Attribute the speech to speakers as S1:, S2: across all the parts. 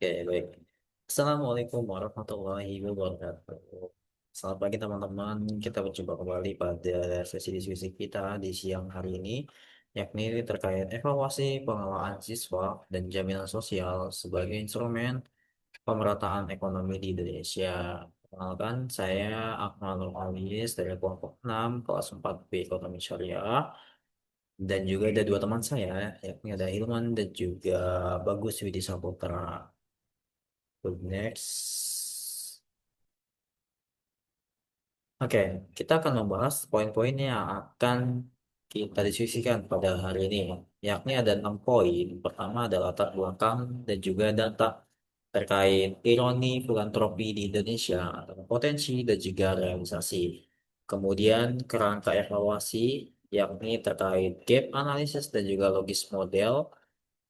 S1: Oke, baik. Assalamualaikum warahmatullahi wabarakatuh. Selamat pagi teman-teman. Kita berjumpa kembali pada sesi diskusi kita di siang hari ini, yakni terkait evaluasi pengelolaan siswa dan jaminan sosial sebagai instrumen pemerataan ekonomi di Indonesia. Perkenalkan, saya Akmalul Alis dari kelompok 6 kelas 4B Ekonomi Syariah. Dan juga ada dua teman saya, yakni ada Hilman dan juga Bagus Widi Saputra. Good, next. Oke, kita akan membahas poin-poin yang akan kita diskusikan pada hari ini, yakni ada 6 poin. Pertama adalah latar belakang dan juga data terkait ironi filantropi di Indonesia, atau potensi dan juga realisasi. Kemudian kerangka evaluasi, yakni terkait gap analisis dan juga logis model.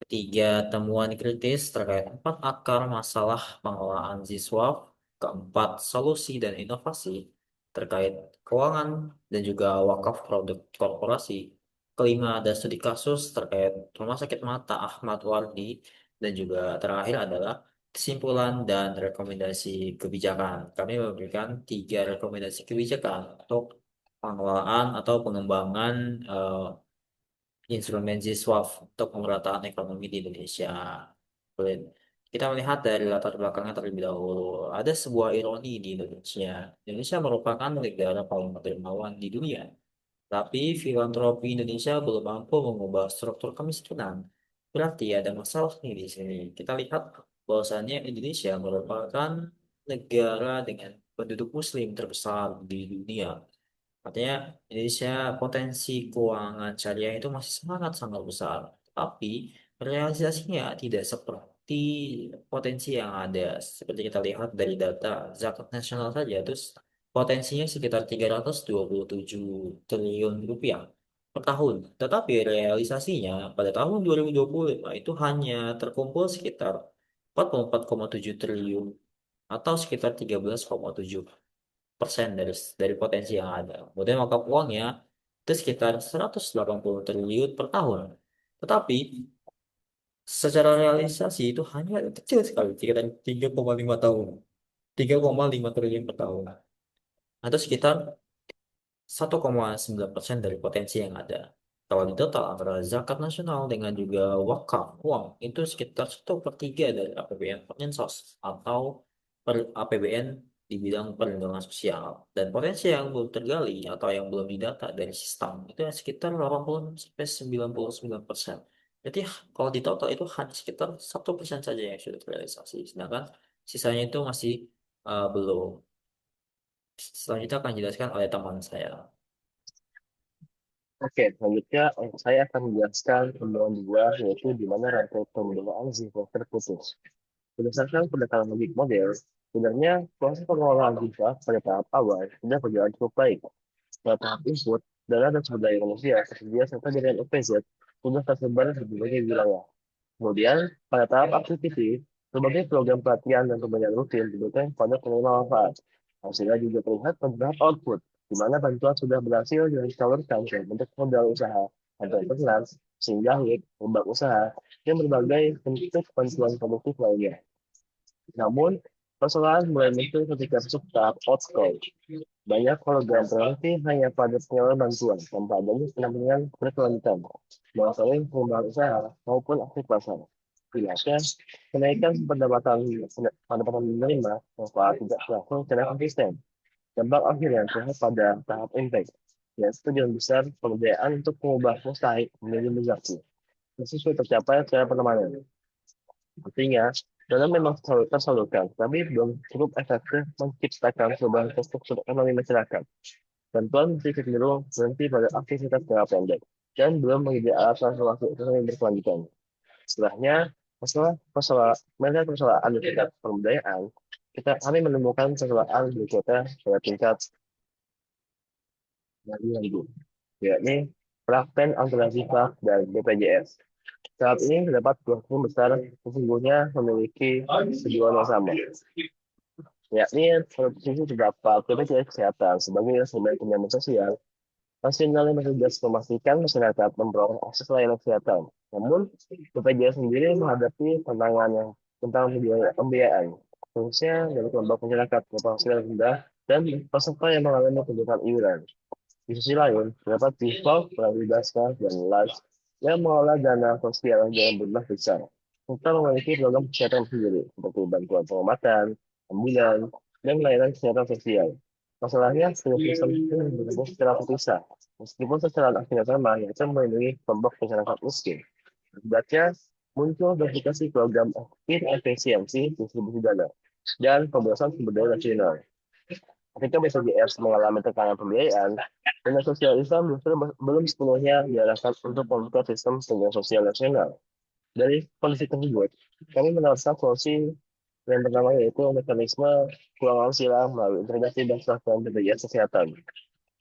S1: Ketiga, temuan kritis terkait 4 akar masalah pengelolaan siswa. Keempat, solusi dan inovasi terkait keuangan dan juga wakaf produk korporasi. Kelima, ada studi kasus terkait Rumah Sakit Mata Ahmad Wardi. Dan juga terakhir adalah kesimpulan dan rekomendasi kebijakan. Kami memberikan 3 rekomendasi kebijakan untuk pengelolaan atau pengembangan instrumen ZSWAF untuk pemerataan ekonomi di Indonesia. Kemudian kita melihat dari latar belakangnya terlebih dahulu. Ada sebuah ironi di Indonesia. Indonesia merupakan negara paling dermawan di dunia. Tapi filantropi Indonesia belum mampu mengubah struktur kemiskinan. Berarti ada masalah nih di sini. Kita lihat bahwasannya Indonesia merupakan negara dengan penduduk muslim terbesar di dunia. Artinya Indonesia potensi keuangan syariah itu masih sangat-sangat besar. Tapi realisasinya tidak seperti potensi yang ada. Seperti kita lihat dari data zakat nasional saja, terus potensinya sekitar 327 triliun rupiah per tahun. Tetapi realisasinya pada tahun 2025 itu hanya terkumpul sekitar 44,7 triliun atau sekitar 13,7% dari potensi yang ada. Kemudian maka uangnya itu sekitar 180 triliun per tahun. Tetapi secara realisasi itu hanya kecil sekali, sekitar 3,5 tahun. 3,5 triliun per tahun. Atau sekitar 1,9% dari potensi yang ada. Kalau di total antara zakat nasional dengan juga wakaf uang itu sekitar 1/3 dari APBN Perlinsos atau APBN di bidang perlindungan sosial. Dan potensi yang belum tergali atau yang belum didata dari sistem itu sekitar 80 sampai 99%. Jadi kalau di total itu hanya sekitar 1% saja yang sudah terrealisasi. Sedangkan sisanya itu masih belum. Selanjutnya akan dijelaskan oleh teman saya.
S2: Oke, selanjutnya saya akan menjelaskan temuan dua, yaitu di mana rantai pemeliharaan zero terputus. Berdasarkan pendekatan logik model, sebenarnya proses pengelolaan zero pada tahap awal sudah berjalan cukup baik. Pada tahap input, dana dan sumber daya manusia tersedia serta jaringan OPZ sudah tersebar di berbagai wilayah. Kemudian, pada tahap aktiviti, berbagai program pelatihan dan pembelajaran rutin diberikan pada penerima manfaat. Hasilnya juga terlihat pada tahap output, di mana bantuan sudah berhasil disalurkan ke bentuk modal usaha, entrepreneur, singgahit, lembag usaha, dan berbagai bentuk bantuan produktif lainnya. Namun, persoalan mulai muncul ketika masuk tahap outcall. Banyak program preventif hanya pada penyaluran bantuan tanpa adanya pendampingan berkelanjutan, masalah pengembangan usaha maupun aktif pasar. Jelasnya, kenaikan pendapatan menerima manfaat tidak berlangsung secara konsisten. Dampak akhirnya terlihat pada tahap impact, yaitu tujuan besar pemberdayaan untuk mengubah mustahik menjadi muzaki. Sesuai tercapai secara pertemanan. Artinya, dana memang tersalurkan, tapi belum cukup efektif menciptakan perubahan struktur ekonomi masyarakat. Bantuan masih cenderung berhenti pada aktivitas jangka pendek dan belum menjadi alasan solusi ekonomi berkelanjutan. Setelahnya, melihat persoalan di tingkat pemberdayaan, kami menemukan persoalan berikutnya pada tingkat lanjut, yakni praktek antara Sifat dan BPJS. Saat ini terdapat dua hukum besar sesungguhnya memiliki tujuan yang sama, yakni satu sisi terdapat BPJS Kesehatan sebagai instrumen penjamin sosial. Nasional yang bertugas memastikan masyarakat memperoleh akses layanan kesehatan. Namun, BPJS sendiri menghadapi tantangan yang tentang pembiayaan, khususnya dari kelompok masyarakat berpenghasilan rendah dan peserta yang mengalami kebutuhan iuran. Di sisi lain, terdapat pihak melalui Baska dan LAS yang mengelola dana sosial dalam jumlah besar, serta memiliki program kesehatan sendiri, seperti bantuan pengobatan, ambulan, dan layanan kesehatan sosial. Masalahnya, seluruh sistem itu berfungsi secara terpisah, meskipun secara akhirnya sama, yaitu melindungi kelompok masyarakat miskin. Akibatnya, muncul duplikasi program efisiensi distribusi dana dan pembahasan sumber daya nasional. Ketika BPJS mengalami tekanan pembiayaan, dana sosial Islam justru belum sepenuhnya diarahkan untuk membuka sistem pendidikan sosial nasional. Dari kondisi tersebut, kami menawarkan solusi yang pertama yaitu mekanisme keuangan silang melalui integrasi dan BPJS Kesehatan.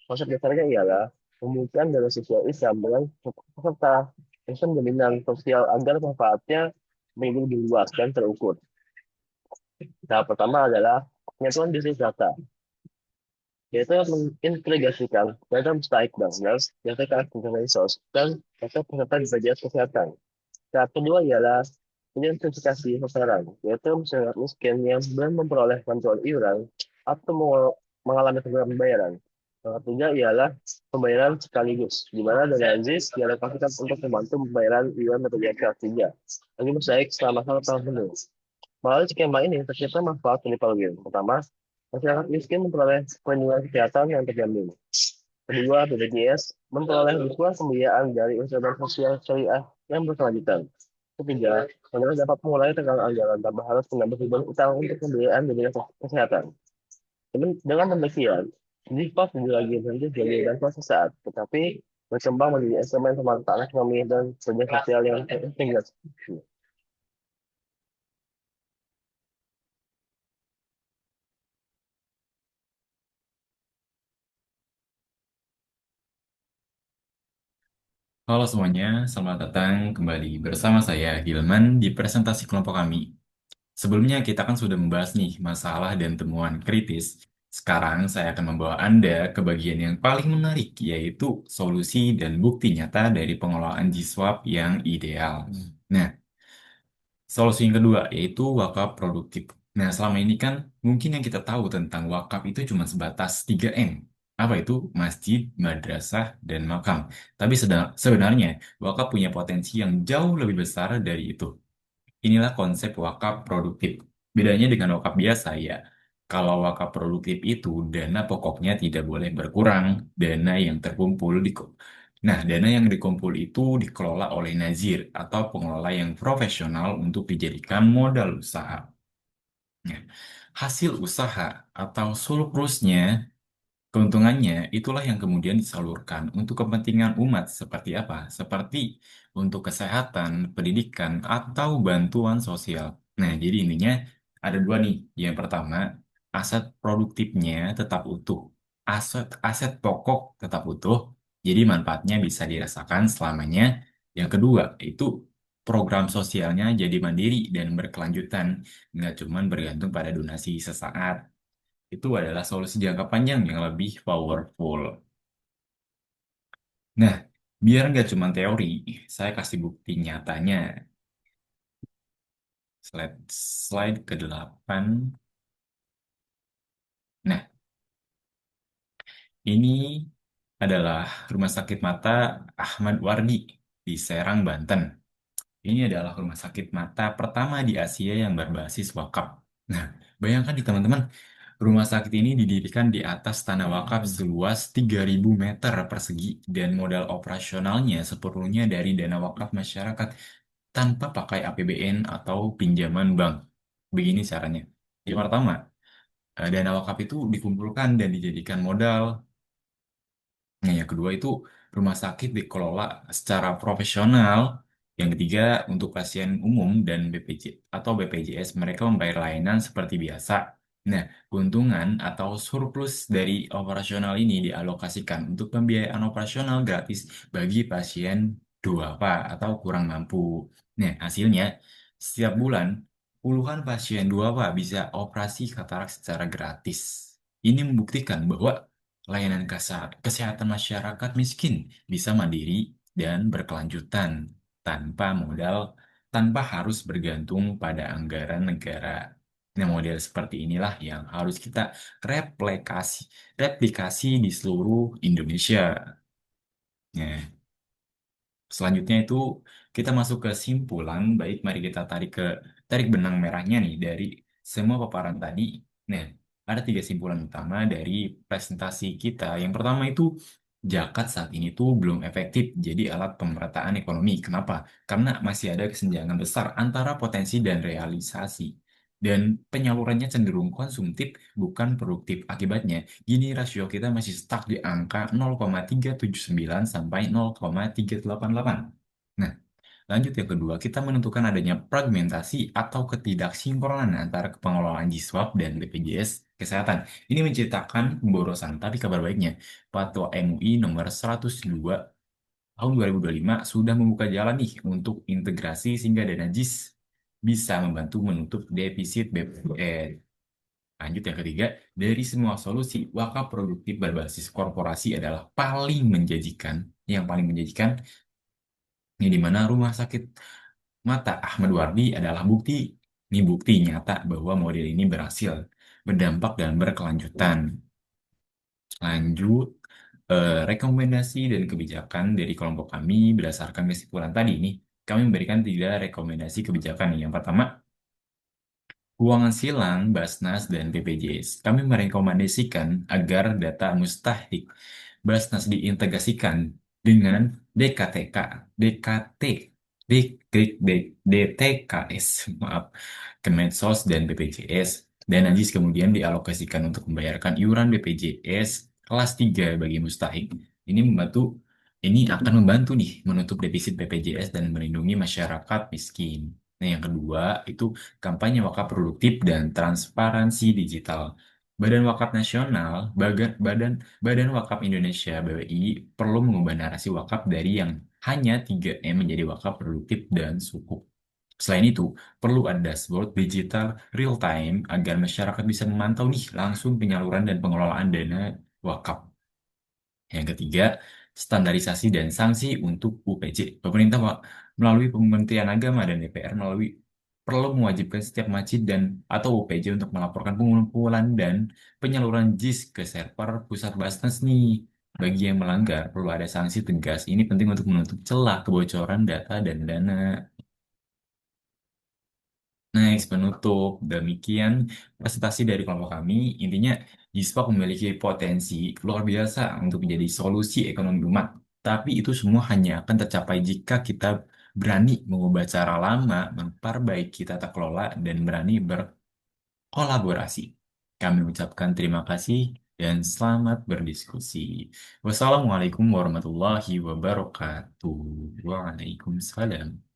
S2: Konsep dasarnya ialah membuka dana sosial Islam dengan peserta sistem jaminan sosial agar manfaatnya menjadi lebih luas dan terukur. Tahap pertama adalah penyatuan bisnis data, yaitu mengintegrasikan data mustahik bankers, data karantina resource, dan data peserta BPJS Kesehatan. Tahap kedua ialah identifikasi sasaran, yaitu masyarakat miskin yang belum memperoleh bantuan iuran atau mengalami kegagalan pembayaran. Tahap ketiga ialah pembayaran sekaligus, di mana dana ZIS dialokasikan untuk membantu pembayaran iuran BPJS kelas 3 bagi mustahik selama 1 tahun penuh. Melalui skema ini tercipta manfaat triple win. Pertama, masyarakat miskin memperoleh perlindungan kesehatan yang terjamin. Kedua, BPJS memperoleh dukungan pembiayaan dari instrumen sosial syariah yang berkelanjutan. Ketiga, negara dapat mengurangi tekanan anggaran tanpa harus menambah beban utang untuk pembiayaan di bidang kesehatan. Dengan demikian, DIPAS tidak lagi berhenti jadi bantuan sesaat, tetapi berkembang menjadi instrumen pemanfaatan ekonomi dan kerja sosial yang terintegrasi.
S3: Halo semuanya, selamat datang kembali bersama saya Hilman di presentasi kelompok kami. Sebelumnya kita kan sudah membahas nih masalah dan temuan kritis. Sekarang saya akan membawa Anda ke bagian yang paling menarik, yaitu solusi dan bukti nyata dari pengelolaan G-Swap yang ideal. Nah, solusi yang kedua yaitu wakaf produktif. Nah, selama ini kan mungkin yang kita tahu tentang wakaf itu cuma sebatas 3M. Apa itu? Masjid, madrasah, dan makam. Tapi sebenarnya wakaf punya potensi yang jauh lebih besar dari itu. Inilah konsep wakaf produktif. Bedanya dengan wakaf biasa ya. Kalau wakaf produktif itu dana pokoknya tidak boleh berkurang. Dana yang terkumpul dana yang dikumpul itu dikelola oleh nazir atau pengelola yang profesional untuk dijadikan modal usaha. Nah, hasil usaha atau surplusnya, keuntungannya itulah yang kemudian disalurkan untuk kepentingan umat seperti apa? Seperti untuk kesehatan, pendidikan, atau bantuan sosial. Nah, jadi intinya ada dua nih. Yang pertama, aset produktifnya tetap utuh. Aset pokok tetap utuh, jadi manfaatnya bisa dirasakan selamanya. Yang kedua, itu program sosialnya jadi mandiri dan berkelanjutan, nggak cuma bergantung pada donasi sesaat. Itu adalah solusi jangka panjang yang lebih powerful. Nah, biar nggak cuma teori, saya kasih bukti nyatanya. Slide ke-8. Nah, ini adalah Rumah Sakit Mata Ahmad Wardi di Serang, Banten. Ini adalah rumah sakit mata pertama di Asia yang berbasis wakaf. Nah, bayangkan di teman-teman, rumah sakit ini didirikan di atas tanah wakaf seluas 3.000 meter persegi dan modal operasionalnya sepenuhnya dari dana wakaf masyarakat tanpa pakai APBN atau pinjaman bank. Begini caranya. Yang pertama, dana wakaf itu dikumpulkan dan dijadikan modal. Nah, yang kedua itu rumah sakit dikelola secara profesional. Yang ketiga, untuk pasien umum dan BPJS mereka membayar layanan seperti biasa. Nah, keuntungan atau surplus dari operasional ini dialokasikan untuk pembiayaan operasional gratis bagi pasien duafa atau kurang mampu. Nah, hasilnya setiap bulan puluhan pasien duafa bisa operasi katarak secara gratis. Ini membuktikan bahwa layanan kesehatan masyarakat miskin bisa mandiri dan berkelanjutan tanpa modal tanpa harus bergantung pada anggaran negara. Nah, model seperti inilah yang harus kita replikasi, replikasi di seluruh Indonesia. Nah, selanjutnya itu kita masuk ke simpulan. Baik, mari kita tarik benang merahnya nih dari semua paparan tadi. Nah, ada tiga simpulan utama dari presentasi kita. Yang pertama itu zakat saat ini tuh belum efektif jadi alat pemerataan ekonomi. Kenapa? Karena masih ada kesenjangan besar antara potensi dan realisasi. Dan penyalurannya cenderung konsumtif, bukan produktif. Akibatnya, gini rasio kita masih stuck di angka 0,379 sampai 0,388. Nah, lanjut yang kedua, kita menentukan adanya fragmentasi atau ketidaksinkronan antara pengelolaan JISWAP dan BPJS Kesehatan. Ini menciptakan pemborosan, tapi kabar baiknya, Fatwa MUI nomor 102 tahun 2025 sudah membuka jalan nih untuk integrasi sehingga dana JIS bisa membantu menutup defisit BPJS. Lanjut yang ketiga, dari semua solusi, wakaf produktif berbasis korporasi adalah paling menjanjikan. Yang paling menjanjikan, ini di mana rumah sakit mata Ahmad Wardi adalah bukti. Ini bukti nyata bahwa model ini berhasil, berdampak dan berkelanjutan. Lanjut, rekomendasi dan kebijakan dari kelompok kami berdasarkan kesimpulan tadi ini, kami memberikan tiga rekomendasi kebijakan. Yang pertama, Keuangan Silang, Basnas, dan BPJS. Kami merekomendasikan agar data mustahik Basnas diintegrasikan dengan DKTK, DKT, DTKS, maaf, Kemensos dan BPJS. Dan najis kemudian dialokasikan untuk membayarkan iuran BPJS kelas 3 bagi mustahik. Ini membantu, ini akan membantu nih menutup defisit BPJS dan melindungi masyarakat miskin. Nah, yang kedua itu kampanye wakaf produktif dan transparansi digital. Badan Wakaf Nasional, Badan Wakaf Indonesia (BWI) perlu mengubah narasi wakaf dari yang hanya 3M menjadi wakaf produktif dan sukuk. Selain itu, perlu ada dashboard digital real time agar masyarakat bisa memantau nih langsung penyaluran dan pengelolaan dana wakaf. Yang ketiga, standarisasi dan sanksi untuk UPJ. Pemerintah melalui Kementerian Agama dan DPR perlu mewajibkan setiap masjid dan atau UPJ untuk melaporkan pengumpulan dan penyaluran JIS ke server pusat Basnas nih. Bagi yang melanggar, perlu ada sanksi tegas. Ini penting untuk menutup celah kebocoran data dan dana. Next, penutup. Demikian presentasi dari kelompok kami. Intinya, JISPAK memiliki potensi luar biasa untuk menjadi solusi ekonomi umat. Tapi itu semua hanya akan tercapai jika kita berani mengubah cara lama, memperbaiki tata kelola, dan berani berkolaborasi. Kami ucapkan terima kasih dan selamat berdiskusi. Wassalamualaikum warahmatullahi wabarakatuh. Waalaikumsalam.